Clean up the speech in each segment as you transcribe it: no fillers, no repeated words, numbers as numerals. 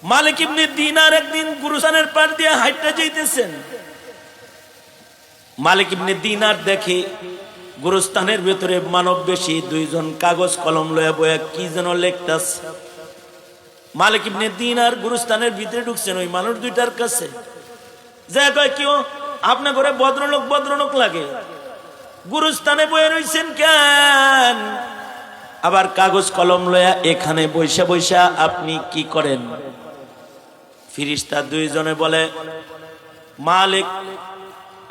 মালিক ইবনে দিনার একদিন গুরুস্থানের পার দিয়ে হাইটটা যাইতেছেন। মালিক ইবনে দিনার দেখে গুরুস্থানের ভেতরে মানব বেশি দুইজন কাগজ কলম লয়ে বয়ে কি যেন লিখতাছে। মালিক ইবনে দিনার গুরুস্থানের ভিতরে ঢুকছেন ওই মানুষ দুইটার কাছে, যে কয় কেউ আপনার ঘরে ভদ্রলোক ভদ্রলোক লাগে, গুরুস্থানে বয়ে রইছেন কেন? আবার কাগজ কলম লয়া এখানে বৈশা বৈশা আপনি কি করেন? ফিরিস্তা দুইজনে বলে, মালিক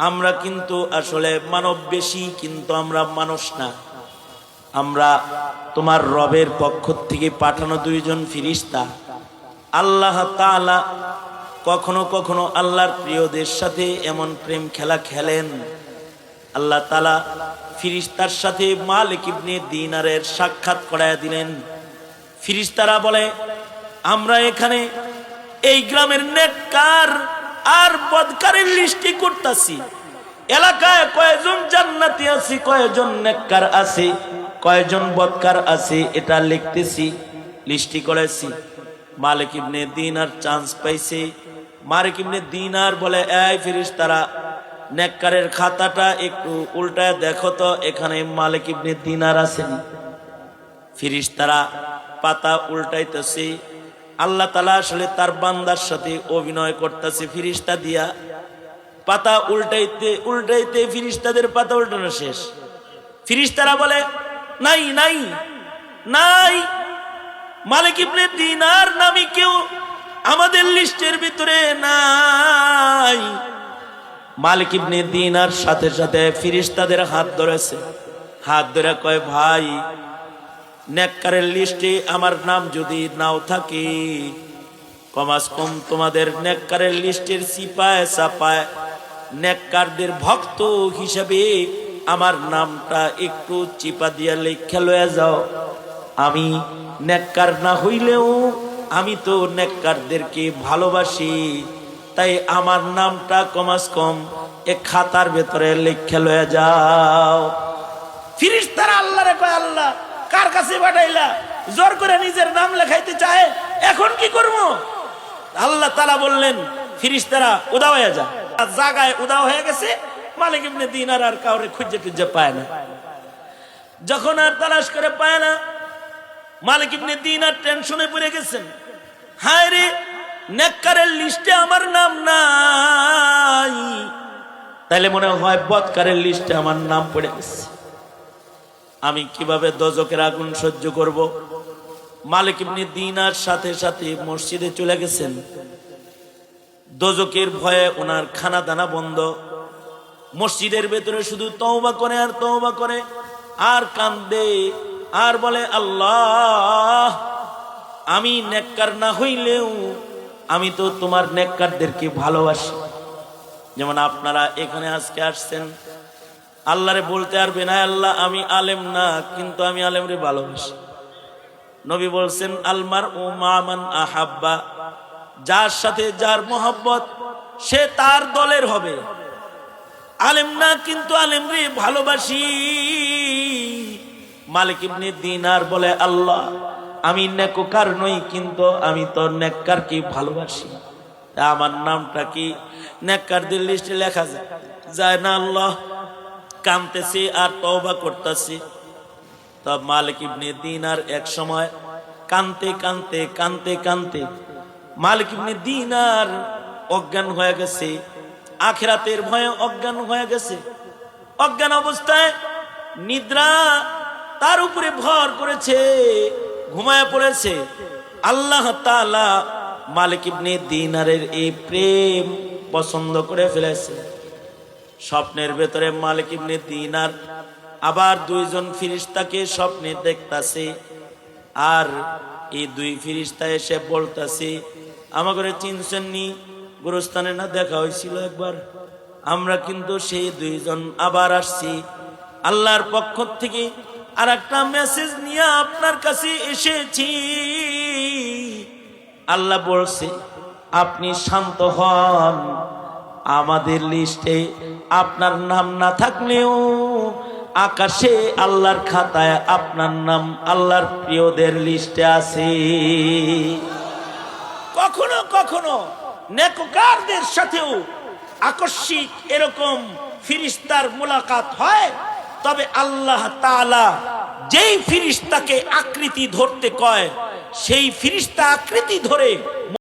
আমরা কিন্তু আসলে মানব বেশি, কিন্তু আমরা মানুষ না, আমরা তোমার রবের পক্ষ থেকে পাঠানো দুইজন ফিরিস্তা। আল্লাহ তাআলা কখনো কখনো আল্লাহর প্রিয়দের সাথে এমন প্রেম খেলা খেলেন, আল্লাহ তাআলা ফিরিস্তার সাথে মালিক ইবনে দিনারের সাক্ষাৎ করায় দিলেন। ফিরিস্তারা বলে, আমরা এখানে এই গ্রামের নেককার আর বদকারের লিস্টি করতেছি। এলাকায় কয়জন জান্নাতি আছে, কয়জন নেককার আছে, কয়জন বদকার আছে, এটা লিখতেছি, লিস্টি করেছি। মালিক ইবনে দিনার চান্স পাইছে। মালিক ইবনে দিনার বলে, এই ফিরিস্তারা নেককারের খাতাটা একটু উল্টায় দেখো তো, এখানে মালিক ইবনে দিনার আছেন। ফিরিস্তারা পাতা উল্টাইতেছে। আল্লাহ তাআলা আসলে তার বান্দার সাথে অভিনয় করতেছে। ফিরিস্তা দিয়া পাতা উল্টাইতে উল্টাইতে ফিরিস্তাদের পাতা উল্টানো শেষ। ফিরিস্তারা বলে, নাই নাই নাই, মালিক ইবনে দিনার নামে কেউ আমাদের লিস্টের ভিতরে নাই। মালিক ইবনে দিনার সাথে সাথে ফিরিস্তাদের হাত ধরেছে। হাত ধরে কয়, ভাই নেককারের লিস্টে আমার নাম যদি নাও থাকে, কমাস কম তোমাদের নেককারের লিস্টের সিপায় সাপায় নেককারদের ভক্ত হিসাবে আমার নামটা একটু চিপা দিয়া লেখা লয়ে যাও। আমি নেককার না হইলেও আমি তো নেককারদেরকে ভালোবাসি, তাই আমার নামটা কমাস কম এক খাতার ভেতরে লেখা লয়ে যাও। ফিরিস্তারা আল্লাহরে কয়, আল্লাহ কার কাছে পাঠাইলা? জোর করে নিজের নাম লেখাইতে চায়, এখন কি করবো? আল্লাহ তাআলা বললেন, ফিরিস্তারা উদাও হয়ে যা। জায়গায় উদাও হয়ে গেছে। মালিক ইবনে দিনার আর কাউরে খুঁজে টুজে পায় না। যখন আর তালাশ করে পায় না, মালিক ইবনে দিনার টেনশনে পড়ে গেছেন। হায় রে, নেককারের লিস্টে আমার নাম নাই, তাইলে মনে হয় বদকারের লিস্টে আমার নাম পড়ে গেছে। আমি কিভাবে দোজখের আগুন সহ্য করব? মালিক ইবনে দিনার সাথে সাথে মসজিদে চলে গেছেন। দোজখের ভয়ে ওনার খানা দানা বন্ধ। মসজিদের ভেতরে শুধু তওবা করে আর তওবা করে আর কান্দে আর বলে, আল্লাহ আমি নেককার না হইলেও আমি তো তোমার নেককারদেরকে ভালোবাসি। যেমন আপনারা এখানে আজকে আসছেন, আল্লাহরে বলতে পারবে না, আল্লাহ আমি আলেম না, কিন্তু আমি আলেমরে ভালোবাসি। নবী বলছেন, আলমার ও মামান আহাব্বা, যার সাথে যার মোহাব্বত সে তার দলের হবে। আলেম না, কিন্তু আলেমরে ভালোবাসি। মালিক ইবনে দিনার বলে, আল্লাহ আমি নেককার নই, কিন্তু আমি তো নেককারকে ভালোবাসি, আমার নামটা কি নেককারদের লিস্টে লেখা যায় না? আল্লাহ কাঁদতেছি আর তওবা করতেছি। তবে মালিক ইবনে দিনার এক সময় কাঁদতে কাঁদতে কাঁদতে কাঁদতে মালিক ইবনে দিনার অজ্ঞান হয়ে গেছে। আখিরাতের ভয়ে অজ্ঞান হয়ে গেছে। অজ্ঞান অবস্থায় নিদ্রা তার উপরে ভর করেছে, ঘুমায় পড়েছে। আল্লাহ তাআলা মালিক ইবনে দিনারের এই প্রেম পছন্দ করে ফেলেছে। স্বপ্নের ভেতরে মালিক ইবনে দিনার আবার দুইজন ফিরিস্তাকে স্বপ্নে দেখতাছে। আর এই দুই ফিরিস্তা এসে বলতাছে, আমাকে চিনছেন নি? গুরুস্থানে না দেখা হয়েছিল একবার? আমরা কিন্তু সেই দুইজন আবার আসছি। আল্লাহর পক্ষ থেকে আর একটা মেসেজ নিয়ে আপনার কাছে এসেছি। আল্লাহ বলছে, আপনি শান্ত হন। আমাদের লিস্টে আপনার নাম না থাকলেও আকাশে আল্লাহর খাতায় আপনার নাম আল্লাহর প্রিয়দের লিস্টে আছে। কখনো কখনো নেককারদের সাথেও আকস্মিক এরকম ফিরিস্তার মুলাকাত হয়, তবে আল্লাহ তাআলা যেই ফিরিস্তাকে আকৃতি ধরতে কয় সেই ফিরিস্তা আকৃতি ধরে